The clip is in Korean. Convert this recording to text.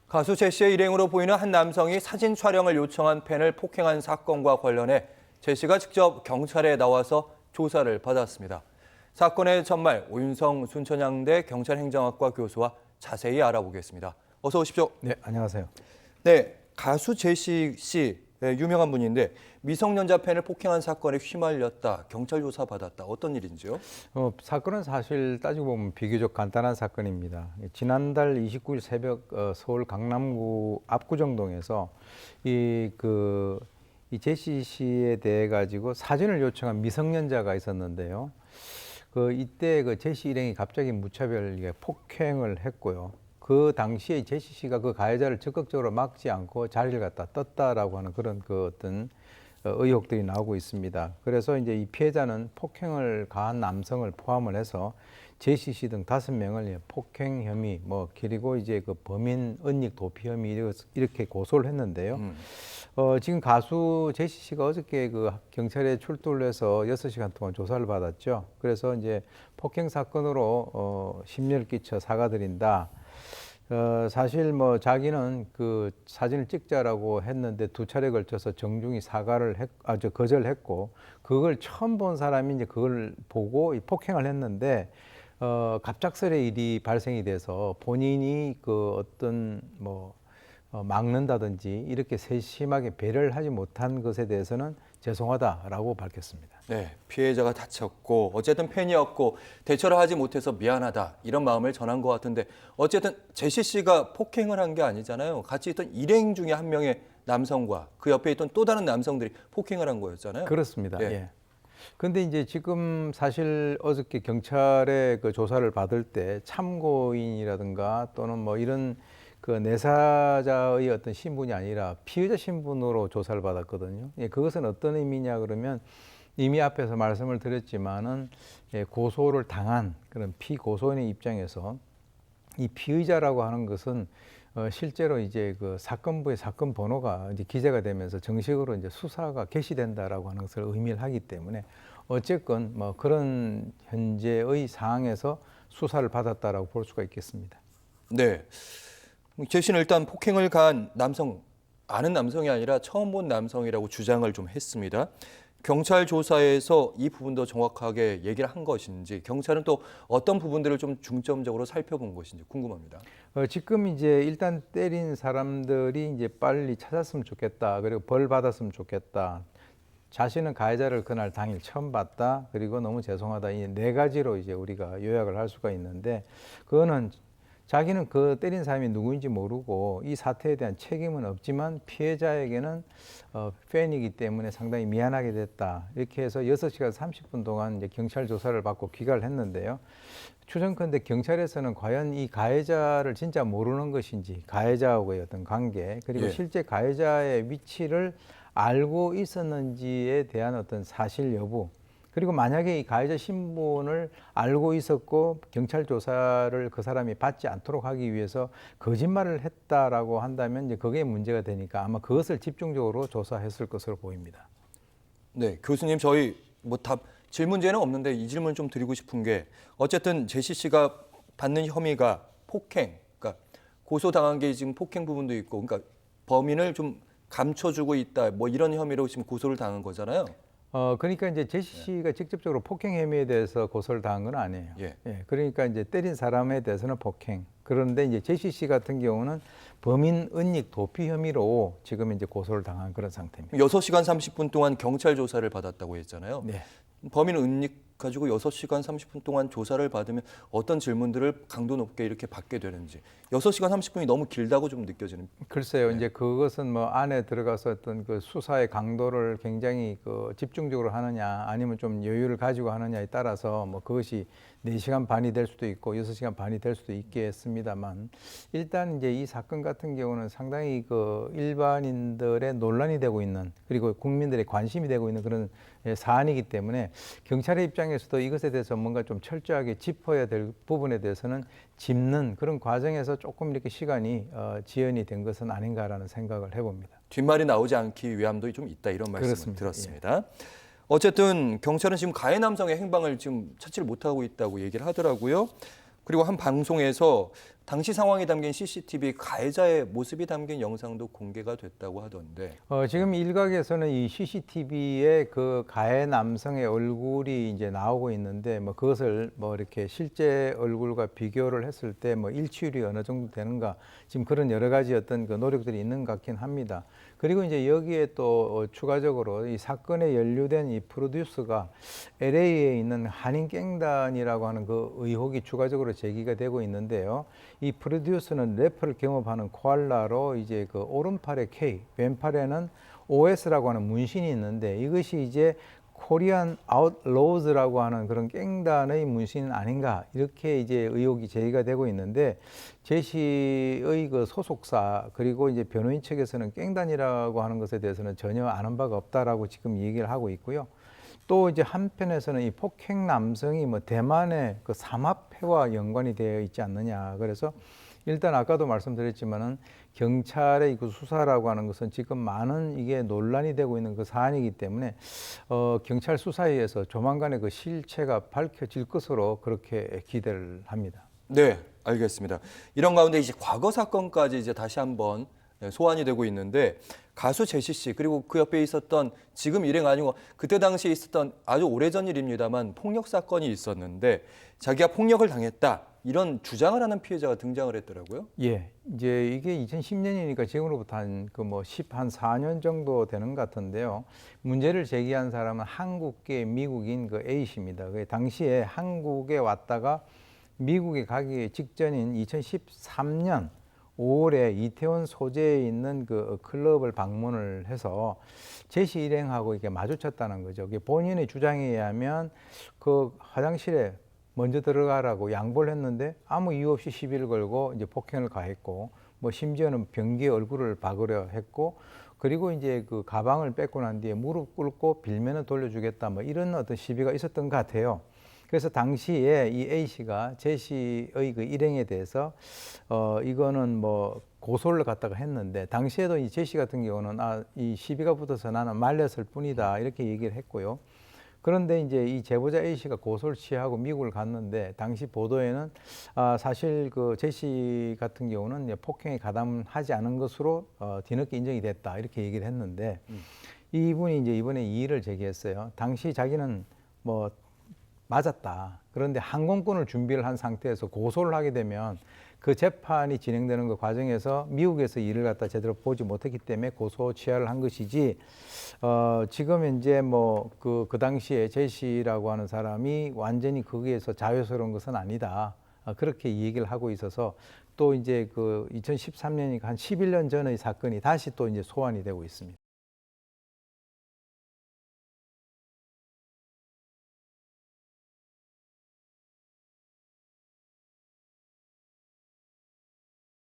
가수 제시의 일행으로 보이는 한 남성이 사진 촬영을 요청한 팬을 폭행한 사건과 관련해 제시가 직접 경찰에 나와서 조사를 받았습니다. 사건의 전말 오윤성 순천향대 경찰행정학과 교수와 자세히 알아보겠습니다. 어서 오십시오. 네, 안녕하세요. 네, 가수 제시 씨, 유명한 분인데 미성년자 팬을 폭행한 사건에 휘말렸다, 경찰 조사 받았다. 어떤 일인지요? 사건은 사실 따지고 보면 비교적 간단한 사건입니다. 지난달 29일 새벽 서울 강남구 압구정동에서 이 제시 씨에 대해 가지고 사진을 요청한 미성년자가 있었는데요. 이때 제시 일행이 갑자기 무차별하게 폭행을 했고요. 그 당시에 제시 씨가 그 가해자를 적극적으로 막지 않고 자리를 갖다 떴다라고 하는 그런 어떤 의혹들이 나오고 있습니다. 그래서 이제 이 피해자는 폭행을 가한 남성을 포함을 해서 제시 씨 등 5명을 폭행 혐의, 그리고 이제 범인 은닉 도피 혐의 이렇게 고소를 했는데요. 지금 가수 제시 씨가 어저께 경찰에 출두를 해서 6시간 동안 조사를 받았죠. 그래서 이제 폭행 사건으로 심려를 끼쳐 사과드린다. 사실 자기는 사진을 찍자라고 했는데 2차례 걸쳐서 정중히 사과를 거절했고, 그걸 처음 본 사람이 이제 그걸 보고 폭행을 했는데, 갑작스레 일이 발생이 돼서 본인이 막는다든지 이렇게 세심하게 배려를 하지 못한 것에 대해서는 죄송하다라고 밝혔습니다. 네, 피해자가 다쳤고 어쨌든 팬이었고 대처를 하지 못해서 미안하다 이런 마음을 전한 것 같은데 어쨌든 제시 씨가 폭행을 한 게 아니잖아요. 같이 있던 일행 중에 한 명의 남성과 그 옆에 있던 또 다른 남성들이 폭행을 한 거였잖아요. 그렇습니다. 예. 예. 근데 이제 지금 사실 어저께 경찰에 조사를 받을 때 참고인이라든가 또는 이런 내사자의 어떤 신분이 아니라 피의자 신분으로 조사를 받았거든요. 예, 그것은 어떤 의미냐 그러면 이미 앞에서 말씀을 드렸지만은 고소를 당한 그런 피고소인의 입장에서 이 피의자라고 하는 것은 실제로 이제 사건부의 사건 번호가 이제 기재가 되면서 정식으로 이제 수사가 개시된다라고 하는 것을 의미를 하기 때문에 어쨌건 그런 현재의 상황에서 수사를 받았다라고 볼 수가 있겠습니다. 네. 제시는 일단 폭행을 가한 남성, 아는 남성이 아니라 처음 본 남성이라고 주장을 좀 했습니다. 경찰 조사에서 이 부분도 정확하게 얘기를 한 것인지, 경찰은 또 어떤 부분들을 좀 중점적으로 살펴본 것인지 궁금합니다. 지금 이제 일단 때린 사람들이 이제 빨리 찾았으면 좋겠다. 그리고 벌 받았으면 좋겠다. 자신은 가해자를 그날 당일 처음 봤다. 그리고 너무 죄송하다. 이 4가지로 이제 우리가 요약을 할 수가 있는데, 그거는 자기는 때린 사람이 누구인지 모르고 이 사태에 대한 책임은 없지만 피해자에게는 팬이기 때문에 상당히 미안하게 됐다. 이렇게 해서 6시간 30분 동안 이제 경찰 조사를 받고 귀가를 했는데요. 추정컨대 경찰에서는 과연 이 가해자를 진짜 모르는 것인지, 가해자하고의 어떤 관계, 그리고 예. 실제 가해자의 위치를 알고 있었는지에 대한 어떤 사실 여부, 그리고 만약에 이 가해자 신분을 알고 있었고 경찰 조사를 그 사람이 받지 않도록 하기 위해서 거짓말을 했다라고 한다면 이제 그게 문제가 되니까 아마 그것을 집중적으로 조사했을 것으로 보입니다. 네, 교수님 저희 질문제는 없는데 이 질문 좀 드리고 싶은 게 어쨌든 제시 씨가 받는 혐의가 폭행, 그러니까 고소당한 게 지금 폭행 부분도 있고, 그러니까 범인을 좀 감춰주고 있다, 이런 혐의로 지금 고소를 당한 거잖아요. 그러니까 이제 제시 씨가 직접적으로 폭행 혐의에 대해서 고소를 당한 건 아니에요. 예. 그러니까 이제 때린 사람에 대해서는 폭행. 그런데 이제 제시 씨 같은 경우는 범인 은닉 도피 혐의로 지금 이제 고소를 당한 그런 상태입니다. 6시간 30분 동안 경찰 조사를 받았다고 했잖아요. 네. 범인 은닉 가지고 6시간 30분 동안 조사를 받으면 어떤 질문들을 강도 높게 이렇게 받게 되는지 6시간 30분이 너무 길다고 좀 느껴지는. 글쎄요, 네. 이제 그것은 안에 들어가서 어떤 수사의 강도를 굉장히 집중적으로 하느냐, 아니면 좀 여유를 가지고 하느냐에 따라서 그것이 4시간 반이 될 수도 있고 6시간 반이 될 수도 있겠습니다만, 일단 이제 이 사건 같은 경우는 상당히 일반인들의 논란이 되고 있는, 그리고 국민들의 관심이 되고 있는 그런 사안이기 때문에 경찰의 입장에서도 이것에 대해서 뭔가 좀 철저하게 짚어야 될 부분에 대해서는 짚는 그런 과정에서 조금 이렇게 시간이 지연이 된 것은 아닌가라는 생각을 해봅니다. 뒷말이 나오지 않기 위함도 좀 있다 이런 말씀을 그렇습니다. 들었습니다. 예. 어쨌든 경찰은 지금 가해 남성의 행방을 지금 찾지를 못하고 있다고 얘기를 하더라고요. 그리고 한 방송에서 당시 상황이 담긴 CCTV 가해자의 모습이 담긴 영상도 공개가 됐다고 하던데. 지금 일각에서는 이 CCTV에 그 가해 남성의 얼굴이 이제 나오고 있는데 뭐 그것을 뭐 이렇게 실제 얼굴과 비교를 했을 때 뭐 일치율이 어느 정도 되는가 지금 그런 여러 가지 어떤 그 노력들이 있는 것 같긴 합니다. 그리고 이제 여기에 또 추가적으로 이 사건에 연루된 이 프로듀서가 LA에 있는 한인갱단이라고 하는 그 의혹이 추가적으로 제기가 되고 있는데요. 이 프로듀서는 래퍼를 경험하는 코알라로 이제 그 오른팔에 K, 왼팔에는 OS라고 하는 문신이 있는데 이것이 이제 코리안 아웃로우즈라고 하는 그런 갱단의 문신 아닌가 이렇게 이제 의혹이 제기가 되고 있는데 제시의 그 소속사 그리고 이제 변호인 측에서는 갱단이라고 하는 것에 대해서는 전혀 아는 바가 없다라고 지금 얘기를 하고 있고요. 또 이제 한편에서는 이 폭행 남성이 뭐 대만의 그 삼합회와 연관이 되어 있지 않느냐. 그래서 일단 아까도 말씀드렸지만은 경찰의 그 수사라고 하는 것은 지금 많은 이게 논란이 되고 있는 그 사안이기 때문에 경찰 수사에 의해서 조만간에 그 실체가 밝혀질 것으로 그렇게 기대를 합니다. 네, 알겠습니다. 이런 가운데 이제 과거 사건까지 이제 다시 한번 소환이 되고 있는데 가수 제시 씨 그리고 그 옆에 있었던 지금 일행 아니고 그때 당시에 있었던 아주 오래전 일입니다만 폭력 사건이 있었는데 자기가 폭력을 당했다 이런 주장을 하는 피해자가 등장을 했더라고요. 예, 이제 이게 2010년이니까 지금으로부터 한 4년 정도 되는 것 같은데요. 문제를 제기한 사람은 한국계 미국인 그 A 씨입니다. 그 당시에 한국에 왔다가 미국에 가기 직전인 2013년 5월에 이태원 소재에 있는 그 클럽을 방문을 해서 제시 일행하고 이렇게 마주쳤다는 거죠. 본인의 주장에 의하면 그 화장실에 먼저 들어가라고 양보를 했는데 아무 이유 없이 시비를 걸고 이제 폭행을 가했고 뭐 심지어는 변기에 얼굴을 박으려 했고 그리고 이제 그 가방을 뺏고 난 뒤에 무릎 꿇고 빌면은 돌려주겠다 뭐 이런 어떤 시비가 있었던 것 같아요. 그래서 당시에 이 A 씨가 제시의 그 일행에 대해서 이거는 뭐 고소를 갖다가 했는데 당시에도 이 제시 같은 경우는 이 시비가 붙어서 나는 말렸을 뿐이다 이렇게 얘기를 했고요. 그런데 이제 이 제보자 A 씨가 고소를 취하고 미국을 갔는데 당시 보도에는 사실 그 제시 같은 경우는 폭행에 가담하지 않은 것으로 뒤늦게 인정이 됐다 이렇게 얘기를 했는데 이분이 이제 이번에 이의를 제기했어요. 당시 자기는 뭐 맞았다. 그런데 항공권을 준비를 한 상태에서 고소를 하게 되면 그 재판이 진행되는 그 과정에서 미국에서 일을 갖다 제대로 보지 못했기 때문에 고소 취하를 한 것이지 지금 현재 뭐 그 당시에 제시라고 하는 사람이 완전히 거기에서 자유스러운 것은 아니다. 그렇게 얘기를 하고 있어서 또 이제 그 2013년이니까 한 11년 전의 사건이 다시 또 이제 소환이 되고 있습니다.